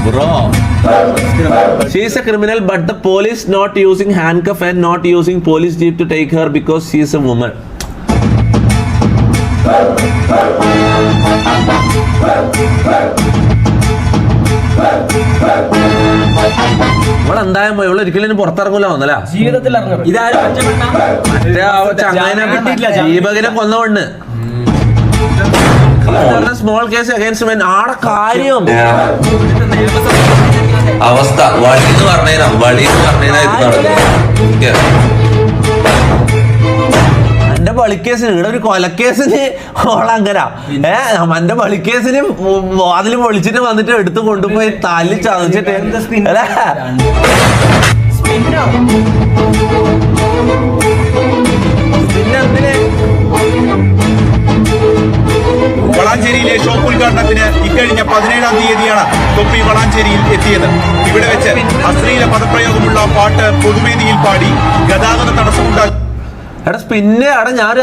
Bro, she is a criminal, but the police not using handcuff and not using police jeep to take her because she is a woman. എന്തായാലും ഇവള് ഒരിക്കലും പുറത്തിറങ്ങൂല വന്നല്ല ജീവിതത്തിൽ ദീപകിനെ കൊന്നോണ്ട് small case against men ആടെ കാര്യം അവസ്ഥ വഴി എന്ന് പറഞ്ഞാ ഇത് നടക്കും. എന്റെ പളിക്കേസിന് ഇവിടെ ഒരു കൊലക്കേസിന് ഓളങ്ങനാ എന്റെ പളിക്കേസിന് അതിൽ പൊളിച്ചിട്ട് വന്നിട്ട് എടുത്ത് കൊണ്ടുപോയി തല്ലി ചതച്ചിട്ട് അല്ലേ പിന്നെ എന്തിന് വളാഞ്ചേരിയിലെ ഷോപ്പ് ഉദ്ഘാടനത്തിന് ഇക്കഴിഞ്ഞ 17-ാം തീയതിയാണ് തൊപ്പി വളാഞ്ചേരിയിൽ എത്തിയത്. ഇവിടെ വെച്ച് അശ്ലീല പദപ്രയോഗമുള്ള പാട്ട് പൊതുവേദിയിൽ പാടി ഗതാഗത തടസ്സമുണ്ടാക്കി. പിന്നെ ഞാനൊരു